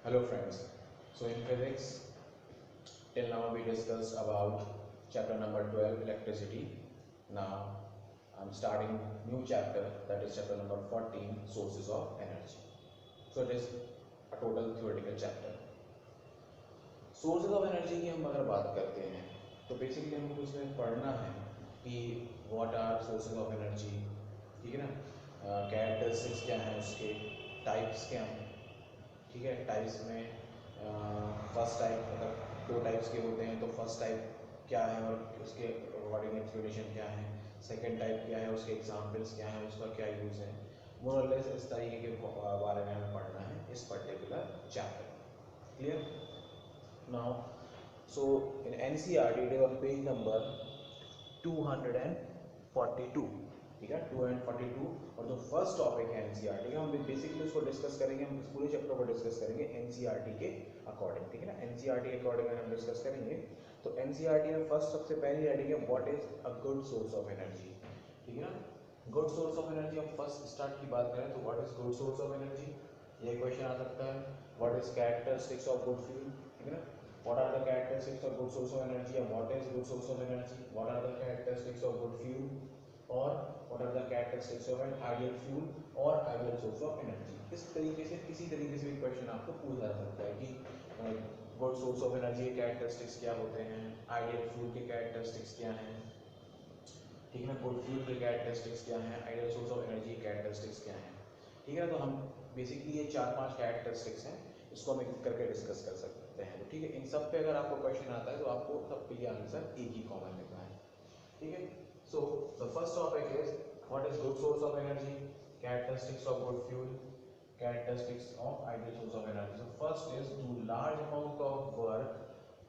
Hello friends. So in physics, till now we discussed about chapter number 12, electricity. Now I'm starting new chapter, that is chapter number 14, sources of energy. So it is a total theoretical chapter. Sources of energy की हम अगर बात करते हैं तो basically हमको इसमें पढ़ना है कि what are sources of energy, ठीक है ना, कैरेक्टरिस्टिक्स क्या हैं उसके, टाइप्स क्या हैं, ठीक है। टाइप्स में फर्स्ट टाइप अगर दो टाइप्स के होते हैं तो फर्स्ट टाइप क्या है और उसके अकॉर्डिंग एक्सप्लेनेशन क्या है, सेकंड टाइप क्या है, उसके एग्जांपल्स क्या है, उसका क्या यूज़ है, मोर और लेस इस तरीके के बारे में हमें पढ़ना है इस particular chapter. Clear? Now so in NCERT it is on page number 242, ठीक है, 242। और जो फर्स्ट टॉपिक है NCERT का, हम बेसिकली उसको डिस्कस करेंगे, हम इस पूरे चैप्टर को डिस्कस करेंगे NCERT के अकॉर्डिंग, ठीक है ना। NCERT के अकॉर्डिंग हम डिस्कस करेंगे तो NCERT में फर्स्ट सबसे पहली हेडिंग है what is a good source of energy, ठीक है ना। गुड सोर्स ऑफ एनर्जी, हम फर्स्ट स्टार्ट की बात करें तो what is good source of energy, ये क्वेश्चन आ सकता है। What is characteristics of good fuel, ठीक है ना। What are the characteristics of good source of energy and what is good source of energy? What are the characteristics of good fuel or what are the characteristics of an ideal fuel or ideal source of energy? इस तरीके से किसी तरीके से भी question आपको पूछा जा सकता है कि गुड सोर्स ऑफ एनर्जी के कैरेक्टरिस्टिक्स क्या होते हैं, आइडियल फ्यूल के कैरेक्टरिस्टिक्स क्या हैं, ठीक है ना, गुड फ्यूल के कैरेक्टरिस्टिक्स क्या हैं, आइडियल सोर्स ऑफ एनर्जी के कैरेक्टरिस्टिक्स क्या हैं, ठीक है ना। तो हम बेसिकली ये 4-5 कैरेक्टरिस्टिक्स हैं, इसको हम एक करके डिस्कस कर सकते हैं। तो ठीक है, इन सब पे अगर आपको क्वेश्चन आता है तो आपको सब पे ये आंसर एक ही कॉमन लिखना है, ठीक है। So the first topic is what is good source of energy, characteristics of good fuel, characteristics of ideal source of energy. So first is do large amount of work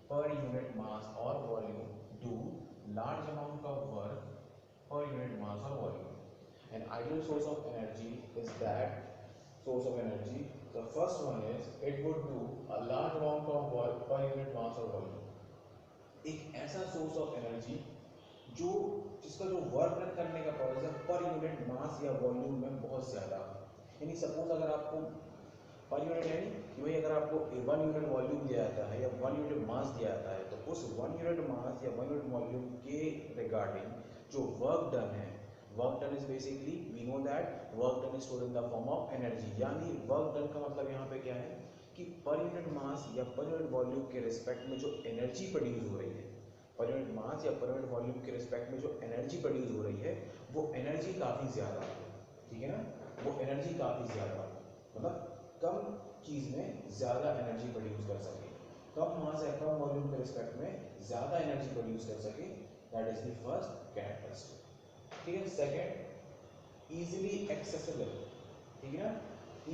per unit mass or volume, do large amount of work per unit mass or volume. An ideal source of energy is that source of energy. The first one is it would do a large amount of work per unit mass or volume. एक ऐसा source of energy जो जिसका जो work done करने का process है per unit mass या volume में बहुत ज़्यादा, यानी सपोज अगर आपको पर यूनिट यानी कि भाई अगर आपको 1 यूनिट वॉल्यूम दिया जाता है या 1 यूनिट मास दिया जाता है तो उस 1 यूनिट मास या 1 यूनिट वॉल्यूम के रिगार्डिंग जो वर्क डन है, work done is basically we know that work done is stored in the form of energy. यानी वर्क डन का मतलब यहाँ पे क्या है कि पर यूनिट मास या पर यूनिट वॉल्यूम के रिस्पेक्ट में जो एनर्जी प्रोड्यूस हो रही है, पर यूनिट मास या पर यूनिट वॉल्यूम के रिस्पेक्ट में जो एनर्जी प्रोड्यूस हो रही है वो एनर्जी काफ़ी ज़्यादा है, ठीक है ना। वो एनर्जी काफ़ी ज़्यादा, मतलब कम चीज़ में ज़्यादा एनर्जी प्रोड्यूस कर सके, कम मास या कम वॉल्यूम के रिस्पेक्ट में ज़्यादा एनर्जी प्रोड्यूस कर सके, that is the first characteristic, ठीक है। सेकेंड इजीली एक्सेसिबल, ठीक है ना।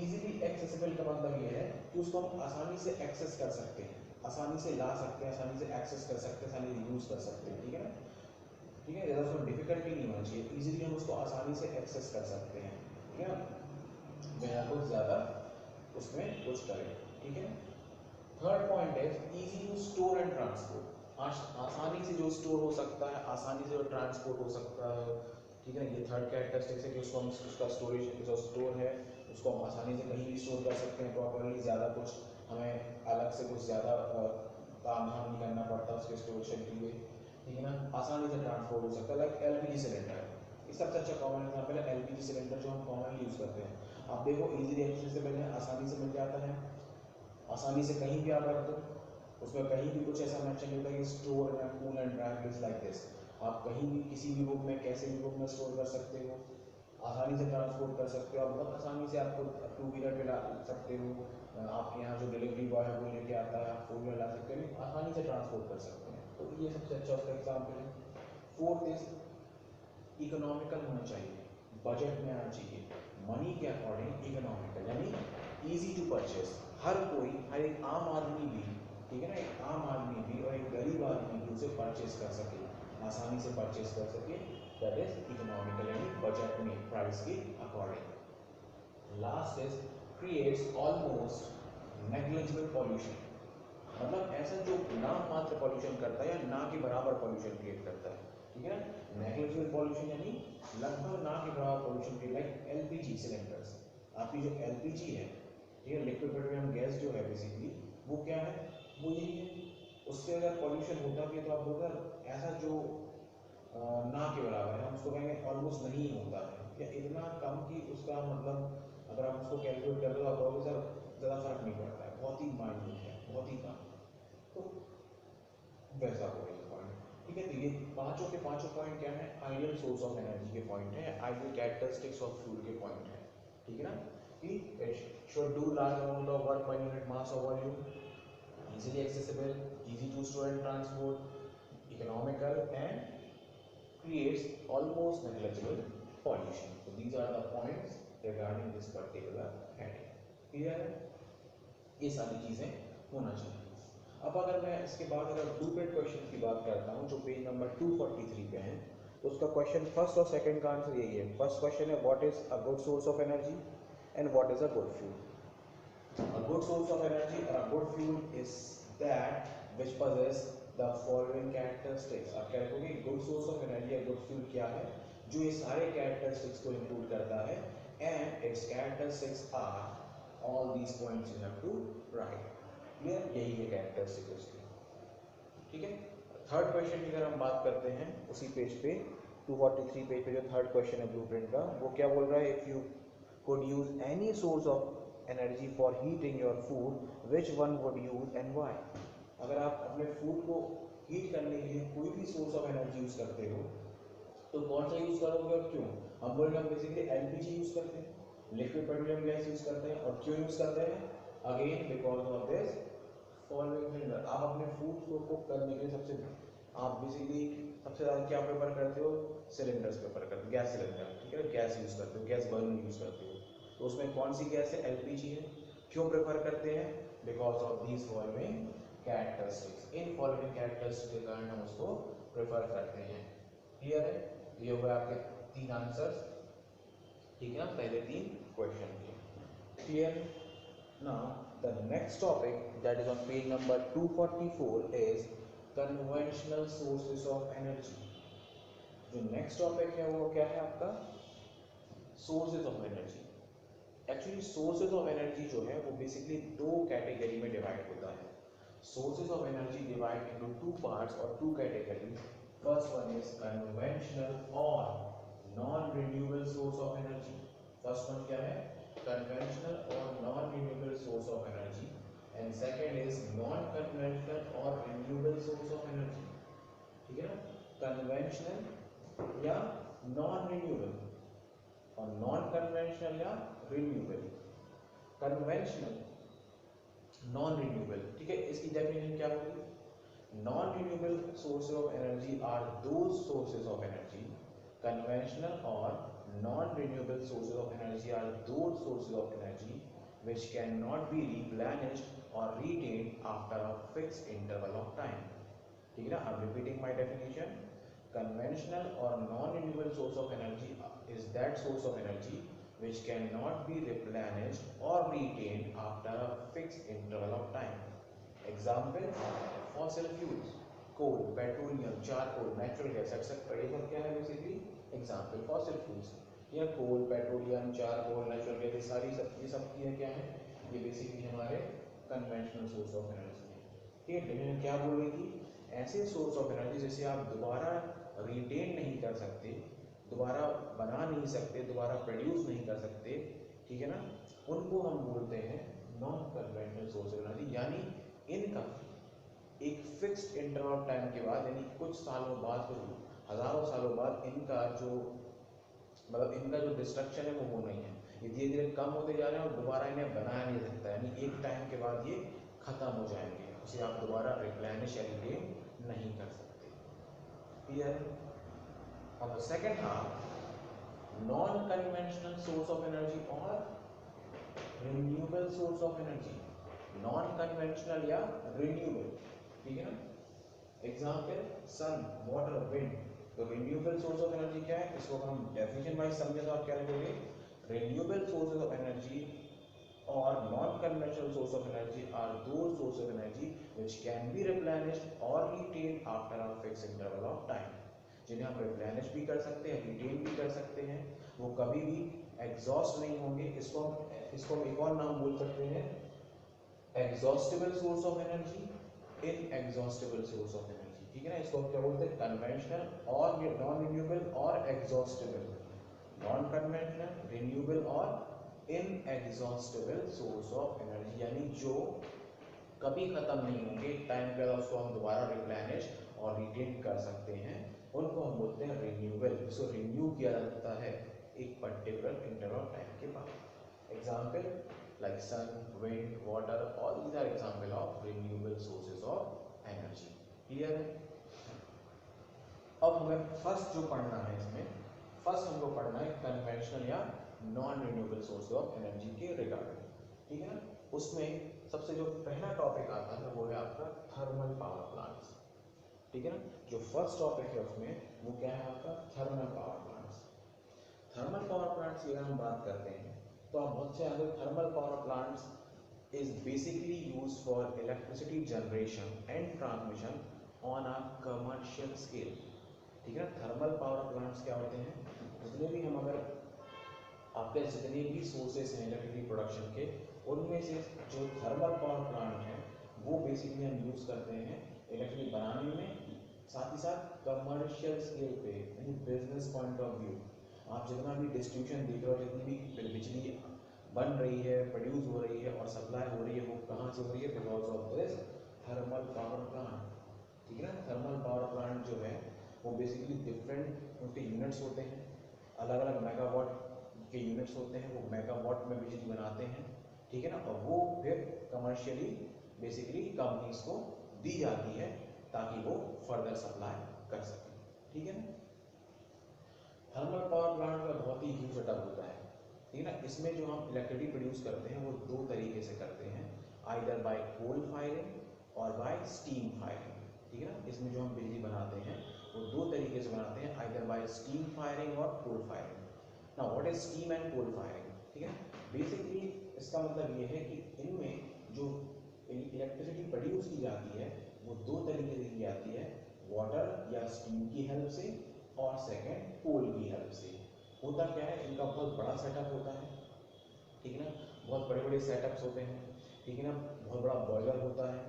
इजीली एक्सेसिबल का मतलब ये है कि उसको हम आसानी से एक्सेस कर सकते हैं, आसानी से ला सकते हैं, आसानी से एक्सेस कर सकते हैं, आसानी से यूज़ कर सकते हैं, ठीक है ना। ठीक है, ज़्यादा उसमें डिफिकल्टी नहीं होना चाहिए, इजीली हम उसको आसानी से एक्सेस कर सकते हैं, ठीक है ना, बिना कुछ ज़्यादा उसमें कुछ करें, ठीक है। Third point is easy to store and transport, आसानी से जो स्टोर हो सकता है, आसानी से जो ट्रांसपोर्ट हो सकता है, ठीक है ना। ये थर्ड कैरेक्टरिस्टिक्स है कि उसको हम उसका स्टोरेज जो स्टोर है उसको हम आसानी से कहीं भी स्टोर कर सकते हैं प्रॉपरली, ज़्यादा कुछ हमें अलग से कुछ ज़्यादा काम धाम नहीं करना पड़ता उसके स्टोरेज के लिए, ठीक है ना। आसानी से ट्रांसपोर्ट हो सकता है, लाइक LPG सिलेंडर, इस सबसे अच्छा कॉमन एग्जाम्पल है LPG सिलेंडर जो हम कॉमनली यूज़ करते हैं। आप देखो इजीली एक्सेसिबल है, आसानी से मिल जाता है, आसानी से कहीं भी आप रख दो, उसमें कहीं भी कुछ ऐसा मेंशन नहीं होता कि store and cool and dry is like this. आप कहीं भी किसी भी रूम में कैसे भी रूम में स्टोर कर सकते हो, आसानी से ट्रांसपोर्ट कर सकते हो, आप बहुत आसानी से आपको 2 व्हीलर पे ला सकते हो, आपके यहाँ जो डिलीवरी बॉय है वो लेके आता है, आप 4 व्हीलर ला सकते हो, आसानी से ट्रांसपोर्ट कर सकते हैं। तो ये सबसे अच्छा उसका एग्जाम्पल है। फोर्थ इज इकोनॉमिकल होना चाहिए, बजट में आना चाहिए, मनी के अकॉर्डिंग इकोनॉमिकल, यानी इजी टू परचेस, हर कोई, हर एक आम आदमी भी, ठीक है ना, एक आम आदमी भी और एक गरीब आदमी भी उसे परचेस कर सके, आसानी से परचेस कर सके, दैट इज इकोनॉमिकल, यानी बजट में प्राइस के according. Last is creates almost negligible pollution, मतलब ऐसा जो नाम मात्र पॉल्यूशन करता है या ना के बराबर पॉल्यूशन क्रिएट करता है, ठीक है ना। नेग्लिजिबल पॉल्यूशन यानी लगभग ना के बराबर pollution create, like LPG cylinders, आपकी जो LPG है, ठीक है, लिक्विड पेट्रोलियम गैस जो है बेसिकली वो क्या है, वो यही है। उससे अगर पॉल्यूशन होता भी है तो आप बोलते ऐसा जो ना के बराबर है, हम उसको कहेंगे ऑलमोस्ट नहीं होता है, या इतना कम कि उसका मतलब अगर आप उसको कैलकुलेट कर रहे हो आप कहोगे सर ज़्यादा फर्क नहीं पड़ता है, बहुत ही माइन्यूट है, बहुत ही कम, तो वैसा हो गया पॉइंट। ठीक है, तो ये पांचों के पांचों पॉइंट क्या है, आइडियल सोर्स ऑफ एनर्जी के पॉइंट है, आइडियल कैरेक्टरिस्टिक्स ऑफ फ्यूल के पॉइंट है। ठीक है ना, कि it should do large amount of work per unit mass और volume, easily accessible, easy to store and transport, economical and creates almost negligible pollution. So these are the points regarding this particular heading. Clear है? ये सारी चीजें होना चाहिए। अब अगर मैं इसके बाद अगर ब्लूप्रिंट क्वेश्चन की बात करता हूँ जो पेज नंबर 243 पे है, तो उसका क्वेश्चन फर्स्ट और सेकंड का आंसर यही है। फर्स्ट क्वेश्चन है what is a good source of energy and what is a good fuel. A good source of energy or a good fuel is that which possess the following characteristics। आप क्या रखोगे, good source of energy या good fuel क्या है, जो ये सारे characteristics को include करता है, and its characteristics are all these points you have to write। clear, यही है characteristics उसकी। ठीक है, थर्ड क्वेश्चन की अगर हम बात करते हैं उसी पेज पे 243 पेज पे जो थर्ड क्वेश्चन है ब्लूप्रिंट का, वो क्या बोल रहा है, if you could use any source of energy for heating your food, which one would use and why। अगर आप अपने फूड को हीट करने के लिए कोई भी सोर्स ऑफ एनर्जी यूज करते हो तो कौन सा यूज करोगे और क्यों। हम बोलेंगे हम बेसिकली एलपीजी यूज करते हैं, लिक्विड पेट्रोलियम गैस यूज करते हैं, और क्यों यूज करते हैं, again because of this following cylinder. आप अपने फूड को कुक करने के लिए आप बेसिकली सबसे ज़्यादा क्या प्रेफर करते हो, सिलेंडर्स प्रेफर करते हो, गैस सिलेंडर। ठीक है, गैस यूज करते हो, गैस बर्नर यूज करते हो, तो उसमें कौन सी गैस है, एलपीजी है। क्यों प्रेफर करते हैं, because of these following characteristics. In following characteristics के कारण हम उसको प्रेफर करते हैं। क्लियर है, ये हो गया आपके तीन आंसर्स। ठीक है ना, पहले तीन क्वेश्चन के। Clear. Now the next topic that is on page number 244 is conventional sources of energy. जो नेक्स्ट टॉपिक है वो क्या है आपका, sources of energy. Actually sources of energy जो है वो बेसिकली दो कैटेगरी में डिवाइड होता है। Sources of energy divide into two parts और two category. First one is conventional और non renewable source of energy. First one क्या है, कन्वेंशनल और non renewable source of energy, and second is non conventional और renewable source of energy. ठीक है ना, conventional या नॉन रिन्यूएबल और नॉन कन्वेंशनल या रिन्यूएबल। Conventional, non renewable. ठीक है, इसकी डेफिनेशन क्या होगी, non renewable sources of energy are those sources of energy, conventional और non renewable sources of energy are those sources of energy which cannot be replenished or retained after a fixed interval of time। ठीक है ना, I'm repeating my definition। Conventional or non-renewable source of energy is that source of energy which cannot be replenished or retained after a fixed interval of time। Example, fossil fuels, coal, petroleum, charcoal, natural gas, etc. ये सब क्या है basically example fossil fuels, या कोल, petroleum, charcoal, natural gas, ये सब की क्या है, ये बेसिकली हमारे कन्वेंशनल सोर्स ऑफ एनर्जी है। ठीक है, लेकिन क्या बोल रही थी, ऐसे सोर्स ऑफ एनर्जी जिसे आप दोबारा रिटेन नहीं कर सकते, दोबारा बना नहीं सकते, दोबारा प्रोड्यूस नहीं कर सकते, ठीक है ना, उनको हम बोलते हैं non conventional source of energy. यानी इनका एक फिक्स्ड इंटरवल टाइम के बाद, यानी कुछ सालों बाद, हजारों सालों बाद इनका जो इनका जो डिस्ट्रक्शन है वो होना ही है, ये धीरे धीरे कम होते जा रहे हैं और दोबारा इन्हें बनाया नहीं सकता, यानी एक टाइम के बाद ये खत्म हो जाएंगे, उसे आप दोबारा रिप्लेनिश या रिटेन नहीं कर सकते। क्लियर। अब second half, non conventional source of energy और renewable source of energy. Non conventional या रिन्यूएबल, ठीक है ना, एग्जाम्पल सन, वाटर, विंड। तो रिन्यूएबल सोर्स ऑफ एनर्जी क्या है, इसको हम डेफिनेशन वाइज समझे तो आप क्या लिखोगे, रिन्यूएबल सोर्सेज ऑफ एनर्जी और non conventional source of energy are those source of energy which can be replenished और retain after a fixed interval of time. जिन्हें हम रिप्लेनिश भी कर सकते हैं, रिटेन भी कर सकते हैं, वो कभी भी एग्जॉस्ट नहीं होंगे। इसको हम एक और नाम बोल सकते हैं exhaustible source of energy, inexhaustible source of energy, ठीक है ना। इसको हम क्या बोलते हैं, कन्वेंशनल और नॉन रिन्यूएबल और एग्जॉस्टेबल, नॉन कन्वेंशनल, रिन्यूएबल और इनएग्जॉस्टेबल सोर्स ऑफ एनर्जी, यानी जो कभी खत्म नहीं होंगे, टाइम के बाद उसको हम दोबारा रिप्लेनिश और रिटेन कर सकते हैं, उनको हम बोलते हैं रिन्यूएबल। इसको रिन्यू किया जाता है एक पर्टिकुलर इंटरवल ऑफ टाइम के बाद। Example like sun, wind, water, all these are example of renewable sources of energy. Clear है। अब हमें फर्स्ट जो पढ़ना है, इसमें फर्स्ट हमको पढ़ना है कन्वेंशनल या non renewable source of energy के रिगार्डिंग, ठीक है ना। उसमें सबसे जो पहला टॉपिक आता है वो है आपका थर्मल पावर प्लांट्स, ठीक है ना। जो फर्स्ट टॉपिक है उसमें वो क्या है आपका, thermal power plants. Thermal power plants की अगर हम बात करते हैं तो आप बहुत से आगे, thermal power plants is basically used for electricity generation and transmission on a commercial scale, ठीक है ना। थर्मल पावर प्लांट्स क्या होते हैं, जितने भी हम अगर आपके जितने भी सोर्सेस हैं इलेक्ट्रिसिटी प्रोडक्शन के, उनमें से जो थर्मल पावर प्लांट है वो बेसिकली हम यूज करते हैं इलेक्ट्रिसिटी बनाने में, साथ ही साथ कमर्शियल स्केल पे, यानी बिजनेस पॉइंट ऑफ व्यू। आप जितना भी डिस्ट्रीब्यूशन देख रहे हो, जितनी भी बिजली बन रही है, प्रोड्यूस हो रही है और सप्लाई हो रही है, वो कहाँ से हो रही है, because of this thermal power plant, ठीक है ना। थर्मल पावर प्लांट जो है वो बेसिकली डिफरेंट उनके यूनिट्स होते हैं, अलग अलग मेगावाट के यूनिट्स होते हैं, वो मेगावाट में बिजली बनाते हैं, ठीक है ना। और वो फिर कमर्शियली बेसिकली कंपनीज को दी जाती है ताकि वो फर्दर सप्लाई कर सकें, ठीक है ना। थर्मल पावर प्लांट का बहुत ही ह्यूज सेटअप होता है, ठीक है ना। इसमें जो हम इलेक्ट्रिसिटी प्रोड्यूस करते हैं वो दो तरीके से करते हैं, आइदर बाय कोल फायरिंग और बाय स्टीम फायरिंग, ठीक है ना। इसमें जो हम बिजली बनाते हैं वो दो तरीके से बनाते हैं, आइदर बाय स्टीम फायरिंग और coal firing. Now what is steam and coal firing, ठीक है। बेसिकली इसका मतलब ये है कि इनमें जो इलेक्ट्रिसिटी प्रोड्यूस की जाती है वो दो तरीके से की जाती है, वाटर या स्टीम की हेल्प से और सेकेंड कोल की हेल्प से। होता क्या है, इनका बहुत बड़ा सेटअप होता है, ठीक है ना। बहुत बड़े बड़े सेटअप्स होते हैं, ठीक है ना। बहुत बड़ा बॉयलर होता है,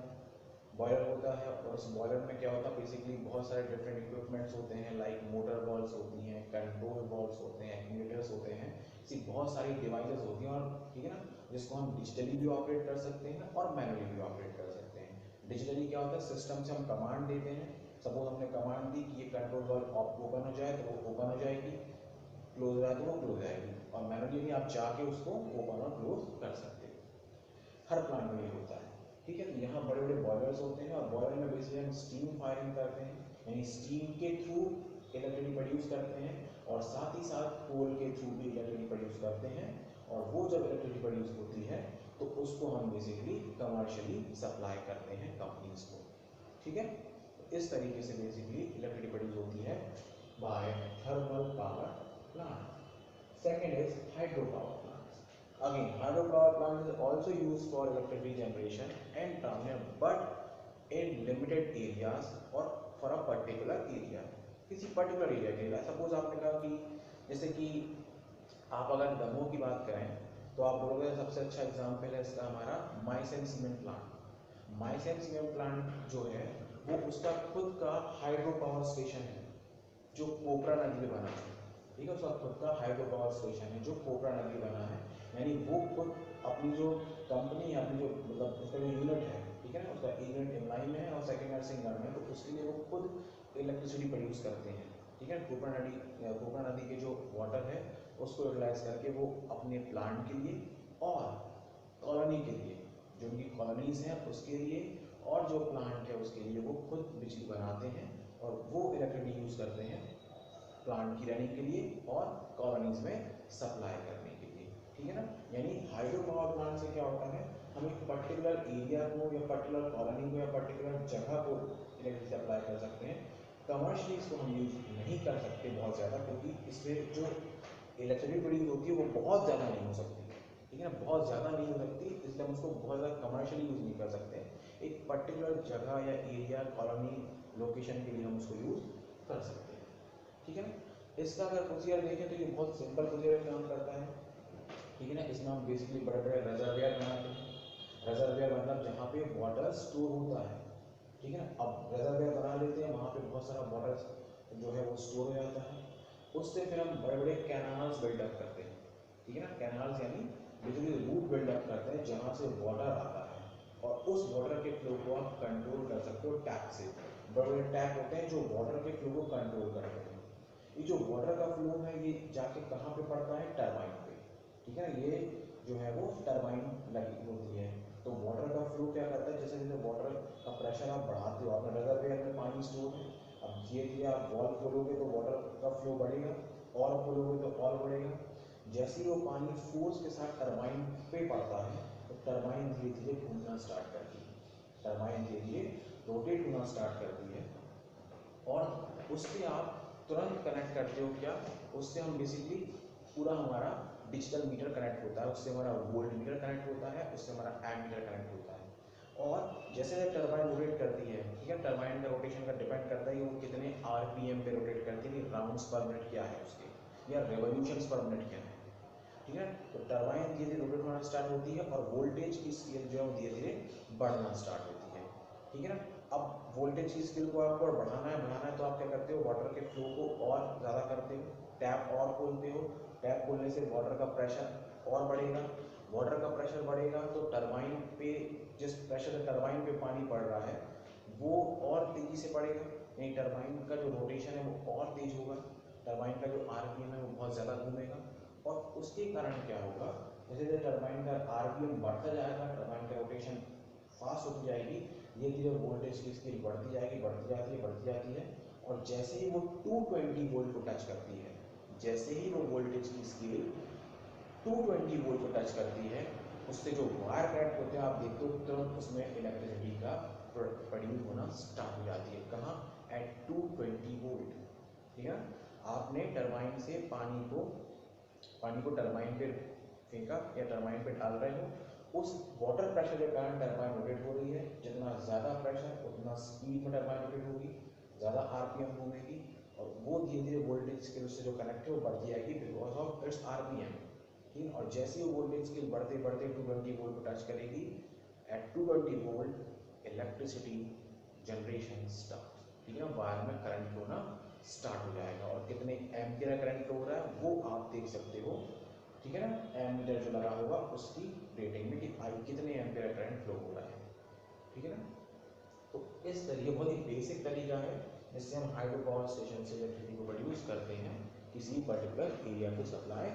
और उस बॉयलर में क्या होता है, बेसिकली बहुत सारे डिफरेंट इक्विपमेंट्स होते हैं, लाइक मोटर बॉल्स होती हैं, कंट्रोल बॉल्स होते हैं, एक्यूमुलेटर्स होते हैं, ऐसी बहुत सारी डिवाइसेस होती हैं, और ठीक है ना, जिसको हम डिजिटली भी ऑपरेट कर सकते हैं और मैनुअली भी ऑपरेट कर सकते हैं। डिजिटली क्या होता है, सिस्टम से हम कमांड देते हैं, सपोज हमने कमांड दी कि ये कंट्रोल बॉल ओपन हो जाए तो वो ओपन हो जाएगी, क्लोज हो जाए तो वो क्लोज आएगी, और मैनुअली भी आप जाके उसको ओपन और क्लोज कर सकते हैं। हर प्लांट में ये होता है, ठीक है। तो यहाँ बड़े बड़े बॉयलर्स होते हैं, और बॉयलर में बेसिकली हम स्टीम फायरिंग करते हैं, यानी स्टीम के थ्रू इलेक्ट्रिसिटी प्रोड्यूस करते हैं, और साथ ही साथ कोल के थ्रू भी इलेक्ट्रिसिटी प्रोड्यूस करते हैं, और वो जब इलेक्ट्रिसिटी प्रोड्यूस होती है तो उसको हम बेसिकली कमर्शियली सप्लाई करते हैं कंपनीज को, ठीक है। तो इस तरीके से बेसिकली इलेक्ट्रिसिटी प्रोड्यूस होती है by thermal power plant. Second is hydropower plants. Again, hydropower plant is also used for electricity generation and transmission, but in limited areas or for a particular area. किसी particular area के लिए, suppose आपने कहा कि जैसे कि आप अगर दमोह की बात करें तो आप बोलोगे सबसे अच्छा एग्जाम्पल है इसका हमारा माइसेन सीमेंट प्लांट। माइसेन सीमेंट प्लांट जो है वो उसका खुद का हाइड्रो पावर स्टेशन है जो कोपरा नदी में बना है, ठीक है। उसका खुद का हाइड्रो पावर स्टेशन है जो कोपरा नदी बना है, यानी वो खुद अपनी जो कंपनी है, अपनी जो मतलब उसका जो यूनिट है, ठीक है ना, उसका यूनिट इनलाइन में है और सेकेंड ईयर सिंगल में, तो उसके लिए वो खुद इलेक्ट्रिसिटी प्रोड्यूस करते हैं, ठीक है। कोपरा नदी के जो वाटर है उसको यूटिलाइज करके वो अपने प्लांट के लिए और कॉलोनी के लिए, जो उनकी कॉलोनीज हैं उसके लिए, और जो प्लांट है उसके लिए वो खुद बिजली बनाते हैं और वो इलेक्ट्रिसिटी यूज करते हैं प्लांट की रनिंग के लिए और कॉलोनीज में सप्लाई करने के लिए, ठीक है ना। यानी हाइड्रो पावर प्लांट से क्या होता है, हम एक पर्टिकुलर एरिया को या पर्टिकुलर कॉलोनी को या पर्टिकुलर जगह को इलेक्ट्रिसिटी सप्लाई कर सकते हैं। कमर्शियली इसको हम यूज नहीं कर सकते बहुत ज़्यादा, क्योंकि इससे जो इलेक्ट्रिसिटी प्रोड्यूस होती है वो बहुत ज़्यादा नहीं हो सकती, ठीक है ना, बहुत ज़्यादा नहीं हो सकती, इसलिए हम उसको बहुत ज़्यादा कमर्शियली यूज़ नहीं कर सकते। एक पर्टिकुलर जगह या एरिया, कॉलोनी, लोकेशन के लिए हम उसको यूज़ कर सकते हैं, ठीक है ना। इसका अगर प्रोसीजर देखें तो ये बहुत सिंपल प्रोसीजर काम करता है, ठीक है ना। इसमें हम बेसिकली बड़े बड़े रिजर्वियर बनाते हैं, रिजर्वियर मतलब जहाँ पे वाटर स्टोर होता है, ठीक है ना। अब रिजर्वियर बना लेते हैं, वहाँ पे बहुत सारा वाटर जो है वो स्टोर हो जाता है, उससे फिर हम बड़े बड़े कैनाल्स बिल्डअप करते हैं, ठीक है ना। कैनाल्स यानी बेसिकली रूट बिल्डअप करते हैं जहाँ से वाटर आता है, और उस वाटर के फ्लो को आप कंट्रोल कर सकते हो टैप से। बड़े बड़े टैप होते हैं जो वाटर के फ्लो को कंट्रोल करते हैं। ये जो वाटर का फ्लो है ये जाके कहाँ पे पड़ता है, टरबाइन पे, ठीक है ना। ये जो है वो टरबाइन लगी होती है। तो वाटर का फ्लो क्या करता है, जैसे जैसे वाटर का प्रेशर आप बढ़ाते हो, आपने रिजर्वियर में पानी स्टोर है, अब धीरे धीरे आप वॉल्व खोलोगे तो वाटर का फ्लो बढ़ेगा, और खोलोगे तो और बढ़ेगा। जैसे ही वो पानी फोर्स के साथ टरबाइन पे पड़ता है तो टरबाइन धीरे धीरे घूमना स्टार्ट करती है, टरबाइन धीरे धीरे रोटेट होना स्टार्ट करती है, और उससे आप तुरंत कनेक्ट करते हो क्या, उससे हम बेसिकली पूरा हमारा डिजिटल मीटर कनेक्ट होता है, उससे हमारा वोल्ट मीटर कनेक्ट होता है, उससे हमारा एमीटर कनेक्ट होता है। और जैसे जैसे टरबाइन रोटेट करती है, ठीक है, टरबाइन का रोटेशन का डिपेंड करता है कि वो कितने आरपीएम पे रोटेट करती है, राउंड्स पर मिनट क्या है उसके, या रेवोल्यूशंस पर मिनट क्या है, ठीक है। तो टरबाइन धीरे धीरे रोटेट होना स्टार्ट होती है और वोल्टेज की स्केल जो है वो धीरे धीरे बढ़ना स्टार्ट होती है, ठीक है ना। अब वोल्टेज की स्केल को आपको बढ़ाना है तो आप क्या करते हो, वाटर के फ्लो को और ज़्यादा करते हो, टैप और खोलते हो, टैप खोलने से वाटर का प्रेशर और बढ़ेगा, वाटर का प्रेशर बढ़ेगा तो टरबाइन पे जिस प्रेशर से टरबाइन पे पानी पड़ रहा है वो और तेज़ी से बढ़ेगा, यानी टरबाइन का जो रोटेशन है वो और तेज होगा, टरबाइन का जो आरपीएम है वो बहुत ज़्यादा घूमेगा, और उसके कारण क्या होगा, जैसे जैसे टरबाइन का आरपीएम बढ़ता जाएगा, टरबाइन का रोटेशन फास्ट होती जाएगी, धीरे धीरे वोल्टेज की स्केल बढ़ती जाएगी, बढ़ती जाती है, और जैसे ही वो 220 वोल्ट को टच करती है, जैसे ही वो वोल्टेज की स्केल 220 वोल्ट को टच करती है, उससे जो वायर कनेक्ट होते हैं आप देखते हो तुरंत उसमें इलेक्ट्रिसिटी का प्रोड्यूस होना स्टार्ट हो जाती है, कहाँ, एट 220 वोल्ट, ठीक है। आपने टरबाइन से पानी को टरबाइन पे फेंका या टरबाइन पे डाल रहे हो, उस वाटर प्रेशर के कारण टरबाइन रोटेट हो रही है, जितना ज़्यादा प्रेशर उतना स्पीड में टरबाइन रोटेट होगी, ज़्यादा आरपीएम घूमेगी, और वो धीरे धीरे वोल्टेज स्केल से जो कनेक्ट है वो बढ़ती जाएगी बिकॉज ऑफ इट्स आरपीएम, ठीक है। और जैसे ही वोल्टेज स्केल बढ़ते बढ़ते 220 वोल्ट को टच करेगी, at 220 volt electricity generation start, ठीक है, वायर में करंट होना स्टार्ट हो जाएगा, और कितने एम्पियर करंट फ्लो हो रहा है वो आप देख सकते हो, ठीक है ना। एमीटर जो लगा होगा उसकी रेटिंग में कि आई कितने एम्पियर करंट फ्लो हो रहा है, ठीक है ना। तो इस तरीके बहुत ही बेसिक तरीका है जिससे हम हाइड्रो पावर स्टेशन से इलेक्ट्रिसिटी को प्रोड्यूस करते हैं किसी पर्टिकुलर एरिया को सप्लाई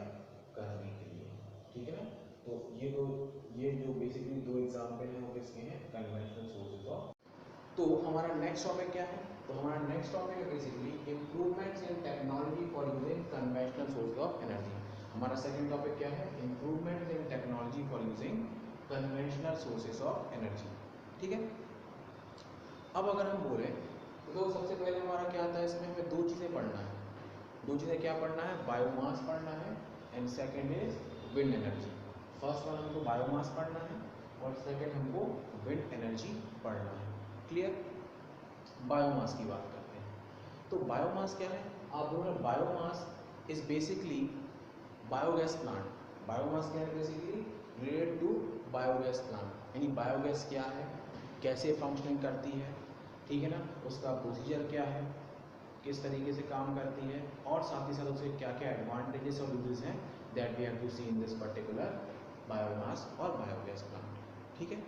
करने के लिए, ठीक है ना। तो ये जो बेसिकली दो एग्जाम्पल हैं वो किसके हैं, कन्वेंशनल सोर्सेज ऑफ। तो हमारा नेक्स्ट टॉपिक क्या है, तो हमारा नेक्स्ट टॉपिक है basically improvements in technology for using conventional sources of energy. हमारा सेकंड टॉपिक क्या है, improvements in technology for using conventional sources of energy, ठीक है। अब अगर हम बोले तो सबसे पहले हमारा क्या आता है, इसमें हमें दो चीज़ें पढ़ना है, दो चीज़ें क्या पढ़ना है, बायोमास पढ़ना है and second is wind energy. First one हमको बायोमास पढ़ना है और सेकंड हमको विंड एनर्जी पढ़ना है, क्लियर। बायोमास की बात करते हैं, तो बायोमास क्या है, आप बोलो biomass is basically biogas plant. Biomass क्या है, basically related to biogas plant, यानी बायोगैस क्या है, कैसे फंक्शनिंग करती है, ठीक है ना, उसका प्रोसीजर क्या है, किस तरीके से काम करती है, और साथ ही साथ उसके क्या क्या एडवांटेजेस और यूजेस हैं that we have to see in this particular biomass और बायोगैस प्लांट, ठीक है।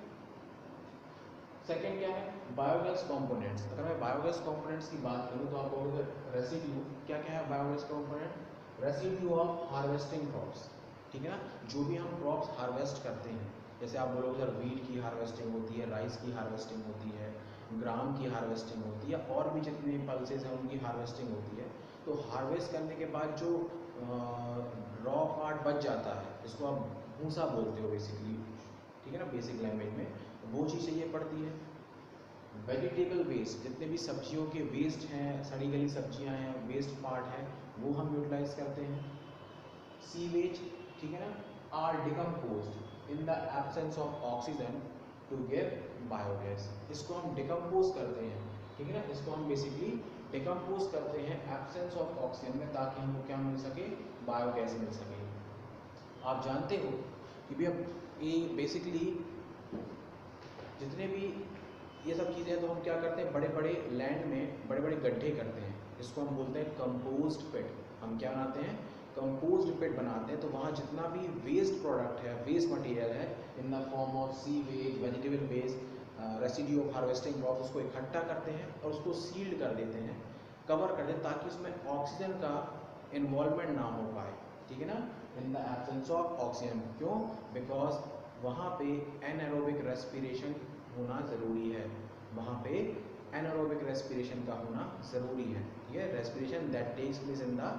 सेकेंड क्या है, बायोगैस कंपोनेंट्स। अगर मैं बायोगैस कंपोनेंट्स की बात करूँ तो आप बोलोगे रेसिड्यू, क्या क्या है biogas component, residue of harvesting crops, ठीक है ना, जो भी हम क्रॉप्स हार्वेस्ट करते हैं, जैसे आप बोलोगे सर व्हीट की हार्वेस्टिंग होती है, राइस की हार्वेस्टिंग होती है, ग्राम की हार्वेस्टिंग होती है, और भी जितने पल्सेस हैं उनकी हार्वेस्टिंग होती है। तो हार्वेस्ट करने के बाद जो रॉ पार्ट बच जाता है जिसको आप भूसा बोलते हो बेसिकली, ठीक है ना, बेसिक लैंग्वेज में, वो चीज़ चाहिए पड़ती है। वेजिटेबल वेस्ट, जितने भी सब्जियों के वेस्ट हैं, सड़ी गली सब्जियां हैं, वेस्ट पार्ट है, वो हम यूटिलाइज करते हैं। सीवेज, ठीक है ना, are decomposed in the absence of oxygen to give biogas. इसको हम डिकम्पोज करते हैं, ठीक है ना, इसको हम बेसिकली डिकम्पोज करते हैं एब्सेंस ऑफ ऑक्सीजन में, ताकि हमको क्या मिल सके, बायोगैस मिल सके। आप जानते हो कि भैया ये बेसिकली जितने भी ये सब चीज़ें, तो हम क्या करते हैं, बड़े बड़े लैंड में बड़े बड़े गड्ढे करते हैं, इसको हम बोलते हैं कंपोस्ट पिट। हम क्या बनाते हैं, कंपोस्ट पिट बनाते हैं। तो वहाँ जितना भी वेस्ट प्रोडक्ट है, वेस्ट मटेरियल है in the form of sewage, vegetable waste, residue of harvesting crop, उसको इकट्ठा करते हैं और उसको सील्ड कर देते हैं, कवर कर देते हैं, ताकि उसमें ऑक्सीजन का इन्वॉल्वमेंट ना हो पाए, ठीक है ना, इन द एब्सेंस ऑफ ऑक्सीजन। क्यों? बिकॉज वहाँ पे एनारोबिक रेस्पिरेशन होना ज़रूरी है, वहाँ पे एनारोबिक रेस्पिरेशन का होना ज़रूरी है, ठीक है। Respiration that takes place in the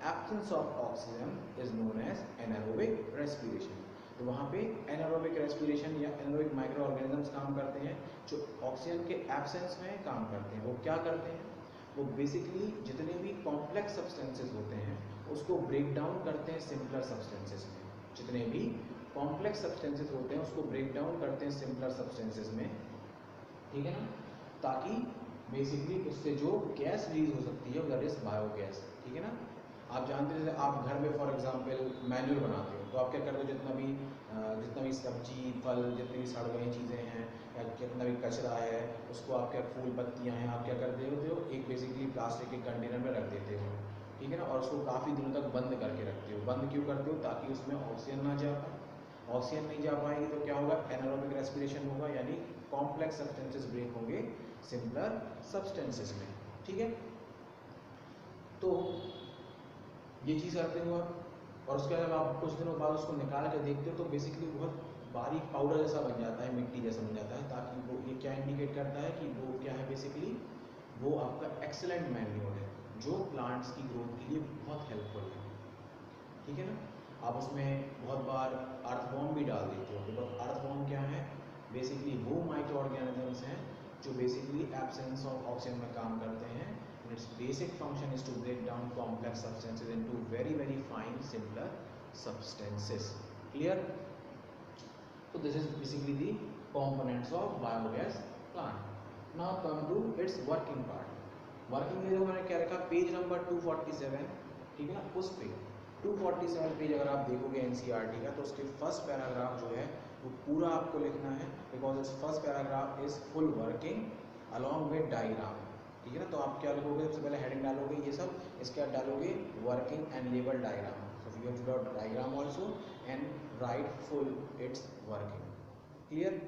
absence of oxygen is known as anaerobic respiration. तो वहाँ पे एनारोबिक रेस्पिरेशन या एनारोबिक माइक्रो ऑर्गेनिजम्स काम करते हैं, जो ऑक्सीजन के एब्सेंस में काम करते हैं। वो क्या करते हैं, वो बेसिकली जितने भी कॉम्प्लेक्स सब्सटेंसेस होते हैं उसको ब्रेक डाउन करते हैं सिंपलर सब्सटेंसेस में। जितने भी कॉम्प्लेक्स सब्सटेंसेस होते हैं उसको ब्रेक डाउन करते हैं सिंपलर सब्सटेंसेस में, ठीक है ना, ताकि बेसिकली उससे जो गैस रिलीज हो सकती है दैट इज बायोगैस, ठीक है ना। आप जानते हैं, जैसे आप घर में फॉर एग्जांपल मैन्यूर बनाते हो, तो आप क्या करते हो, जितना भी सब्जी फल, जितनी भी सड़ गई चीज़ें हैं या जितना भी कचरा है, उसको आप क्या, फूल पत्तियाँ हैं, आप क्या करते हो, एक बेसिकली प्लास्टिक के कंटेनर में रख देते हो, ठीक है ना, और उसको काफ़ी दिनों तक बंद करके रखते हो। बंद क्यों करते हो? ताकि उसमें ऑक्सीजन ना जा पाए। ऑक्सीजन नहीं जा पाएगी तो क्या होगा, एनारोबिक रेस्पिरेशन होगा, यानी कॉम्प्लेक्स सब्सटेंसेस ब्रेक होंगे सिंपलर सब्सटेंसेस में, ठीक है। तो ये चीज़ करते हो आप, और उसके बाद आप कुछ दिनों बाद उसको निकाल के देखते हो तो बेसिकली बहुत बारीक पाउडर जैसा बन जाता है, मिट्टी जैसा बन जाता है, ताकि वो ये क्या इंडिकेट करता है कि वो क्या है, बेसिकली वो आपका एक्सेलेंट मैन्योर है, जो प्लांट्स की ग्रोथ के लिए बहुत हेल्पफुल है, ठीक है ना। आप उसमें बहुत बार अर्थवॉर्म भी डाल देते हो, बिकॉज अर्थवॉर्म क्या है, बेसिकली वो माइक्रो ऑर्गेनिजम्स हैं जो बेसिकली एब्सेंस ऑफ ऑक्सीजन में काम करते हैं। Its basic function is to break down complex substances into very very fine simpler substances. Clear? So this is basically the components of biogas plant. Now come to its working part. Working में जो मैंने क्या रखा, page number 247, ठीक है ना, उस पे 247 पेज अगर आप देखोगे एनसीईआरटी का, तो उसके फर्स्ट पैराग्राफ जो है वो पूरा आपको लिखना है, because it's first paragraph is full working along with diagram, ठीक है ना। तो आप क्या लिखोगे, सबसे पहले हेडिंग डालोगे ये सब, इसके बाद डालोगे working and label diagram, so you have to dot diagram also and right full it's working. Clear?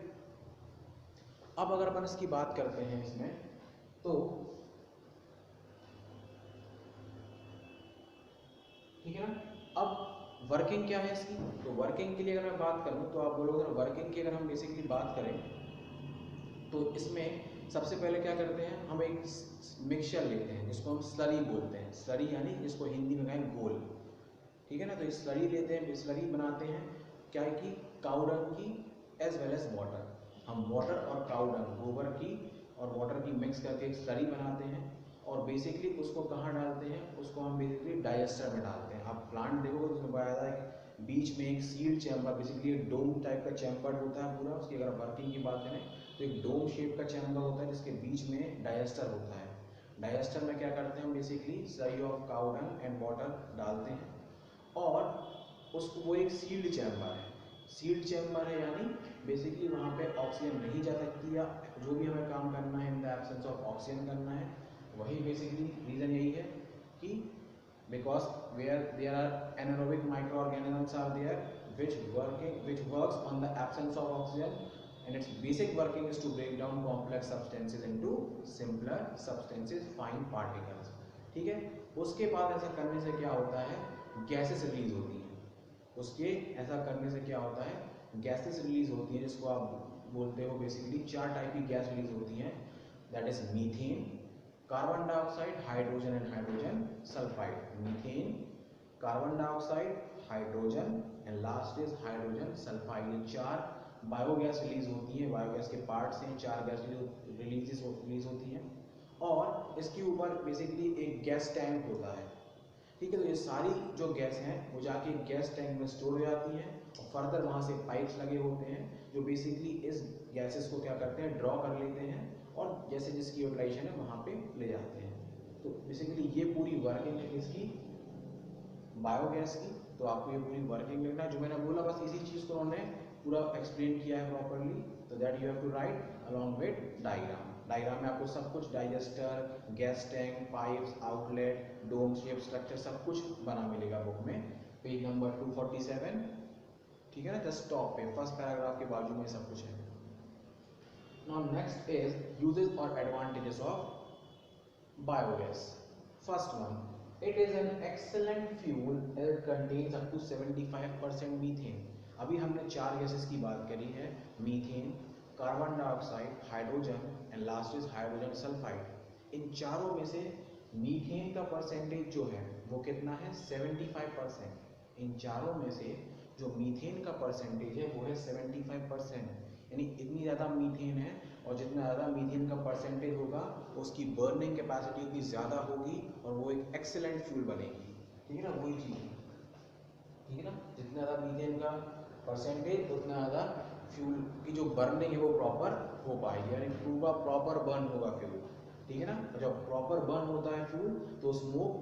अब अगर अपन इसकी बात करते हैं इसमें, तो ठीक है ना, अब वर्किंग क्या है इसकी, तो वर्किंग के लिए अगर मैं बात करूं तो आप बोलोगे वर्किंग की अगर हम बेसिकली बात करें तो इसमें सबसे पहले क्या करते हैं, हम एक मिक्सचर लेते हैं जिसको हम स्लरी बोलते हैं, स्लरी यानी जिसको हिंदी में कहें घोल, ठीक है ना। तो स्लरी लेते हैं, स्लरी बनाते हैं क्या है कि काऊ डंग की एज वेल एज वाटर, हम वाटर और काऊ डंग, गोबर की और वाटर की मिक्स करके एक स्लरी बनाते हैं, और बेसिकली उसको कहाँ डालते हैं, उसको हम बेसिकली डाइजेस्टर में डालते हैं। आप प्लांट देखोगे तो उसमें बताया था कि बीच में एक सील्ड चैम्बर, बेसिकली एक डोम टाइप का चैम्बर होता है पूरा, उसकी अगर वर्किंग की बात करें तो एक डोम शेप का चैम्बर होता है जिसके बीच में डाइजेस्टर होता है। डाइजेस्टर में क्या करते हैं हम, basically slurry of cow Dang and water डालते हैं, और उसको वो एक सील्ड चैम्बर है, सील्ड चैम्बर है यानी बेसिकली वहाँ पे ऑक्सीजन नहीं जा सकती, या जो भी हमें काम करना है in the absence of oxygen करना है, वही बेसिकली रीज़न यही है कि because where there are anaerobic micro organisms are there which works on the absence of oxygen, and its basic working is to break down complex substances into simpler substances, fine particles, ठीक है। उसके बाद ऐसा करने से क्या होता है, गैसेस रिलीज होती हैं, उसके ऐसा करने से क्या होता है, गैसेस रिलीज होती हैं, जिसको आप बोलते हो बेसिकली 4 टाइप की गैस रिलीज होती हैं, that is methane, carbon dioxide, hydrogen and hydrogen sulphide. Methane, carbon dioxide, hydrogen and last is hydrogen sulphide. ये 4 बायोगैस रिलीज होती हैं, बायोगैस के पार्ट्स हैं, 4 गैस रिलीज होती हैं, और इसके ऊपर बेसिकली एक गैस टैंक होता है, ठीक है। तो ये सारी जो गैस हैं वो जाके गैस टैंक में स्टोर हो जाती हैं, और फर्दर वहाँ से पाइप्स लगे होते हैं जो बेसिकली इस गैसेस को क्या करते हैं, ड्रॉ कर लेते हैं, और जैसे जिसकी यूटिलाइजेशन है वहाँ पे ले जाते हैं। तो बेसिकली ये पूरी वर्किंग है इसकी, बायोगैस की। तो आपको ये पूरी वर्किंग लिखना है, जो मैंने बोला बस इसी चीज़ को उन्होंने पूरा एक्सप्लेन किया है प्रॉपरली, तो that you have to write along with diagram. Diagram में आपको सब कुछ digester, gas tank, pipes, outlet, dome shape structure सब कुछ बना मिलेगा बुक में, पेज नंबर 247, ठीक है ना, जस्ट टॉप पे फर्स्ट पैराग्राफ के बाजू में सब कुछ है। नाउ नेक्स्ट इज यूजेस और advantages of biogas. First one, it is an excellent fuel that contains up to 75% methane. अभी हमने 4 गैसेस की बात करी है, methane, carbon dioxide, hydrogen and last is hydrogen sulphide. इन चारों में से मीथेन का परसेंटेज जो है वो कितना है, 75%। इन चारों में से जो मीथेन का परसेंटेज है वो है 75%, यानी इतनी ज़्यादा मीथेन है, और जितना ज़्यादा मीथेन का परसेंटेज होगा उसकी बर्निंग कैपेसिटी उतनी ज़्यादा होगी और वो एक एक्सेलेंट फ्यूल बनेगी, ठीक है ना, वही चीज़ है, ठीक है ना, जितना ज़्यादा मीथेन का परसेंटेज उतना ज़्यादा फ्यूल की जो बर्निंग है वो प्रॉपर हो पाएगी, यानी पूरा प्रॉपर बर्न होगा फ्यूल, ठीक है ना। जब प्रॉपर बर्न होता है फ्यूल तो स्मोक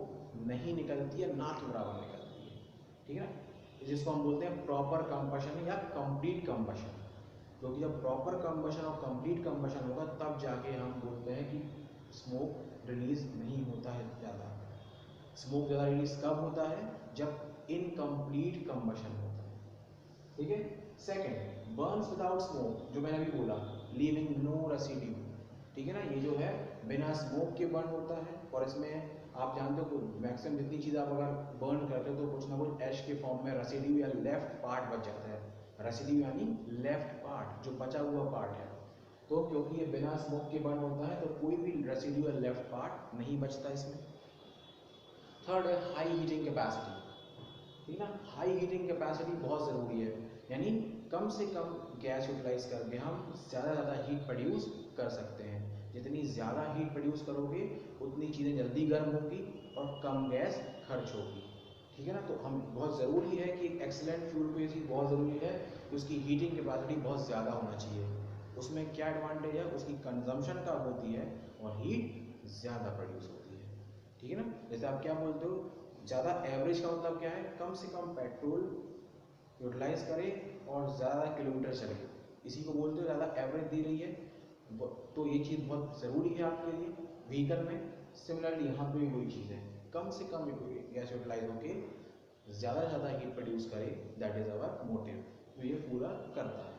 नहीं निकलती है, ना के बराबर निकलती है, ठीक है ना, जिसको हम बोलते हैं प्रॉपर कंबशन या कंप्लीट कंबशन। क्योंकि जब प्रॉपर कंबशन और कंप्लीट कंबशन होगा तब जाके हम बोलते हैं कि स्मोक रिलीज नहीं होता है ज़्यादा। स्मोक ज़्यादा रिलीज कब होता है, जब इनकम्प्लीट कंबशन होता है, ठीक है। सेकंड, बर्न्स विदाउट स्मोक, जो मैंने अभी बोला, लीविंग नो रेसिड्यू, ठीक है ना, ये जो है बिना स्मोक के बर्न होता है, और इसमें आप जानते हो मैक्सिमम जितनी चीज़ आप अगर बर्न करते हो तो कुछ ना कुछ ऐश के फॉर्म में रेसिड्यू या लेफ्ट पार्ट बच जाता है। रेसिड्यू यानी लेफ्ट पार्ट, जो बचा हुआ पार्ट है। तो क्योंकि ये बिना स्मोक के बर्न होता है तो कोई भी रेसिड्यू या लेफ्ट पार्ट नहीं बचता इसमें। थर्ड है हाई हीटिंग कैपेसिटी, ठीक है ना, हाई हीटिंग कैपेसिटी बहुत ज़रूरी है, यानी कम से कम गैस यूटिलाइज करके हम ज़्यादा हीट प्रोड्यूस कर सकते हैं। जितनी ज़्यादा हीट प्रोड्यूस करोगे उतनी चीज़ें जल्दी गर्म होगी और कम गैस खर्च होगी, ठीक है ना। तो हम बहुत ज़रूरी है कि एक्सीलेंट फ्यूल को ये चीज़ बहुत ज़रूरी है कि उसकी हीटिंग कैपेसिटी बहुत ज़्यादा होना चाहिए। उसमें क्या एडवांटेज है, उसकी कंजम्पशन कम होती है और हीट ज़्यादा प्रोड्यूस होती है, ठीक है ना। जैसे आप क्या बोलते हो, ज़्यादा एवरेज का मतलब क्या है, कम से कम पेट्रोल यूटिलाइज करे और ज़्यादा किलोमीटर चले, इसी को बोलते हो ज़्यादा एवरेज दी रही है। तो ये चीज़ बहुत ज़रूरी है आपके लिए व्हीकल में। सिमिलरली यहाँ पे भी वही चीज़ है, कम से कम गैस यूटिलाइज होके ज़्यादा से ज़्यादा हीट प्रोड्यूस करे, दैट इज़ अवर मोटिव, तो ये पूरा करता है।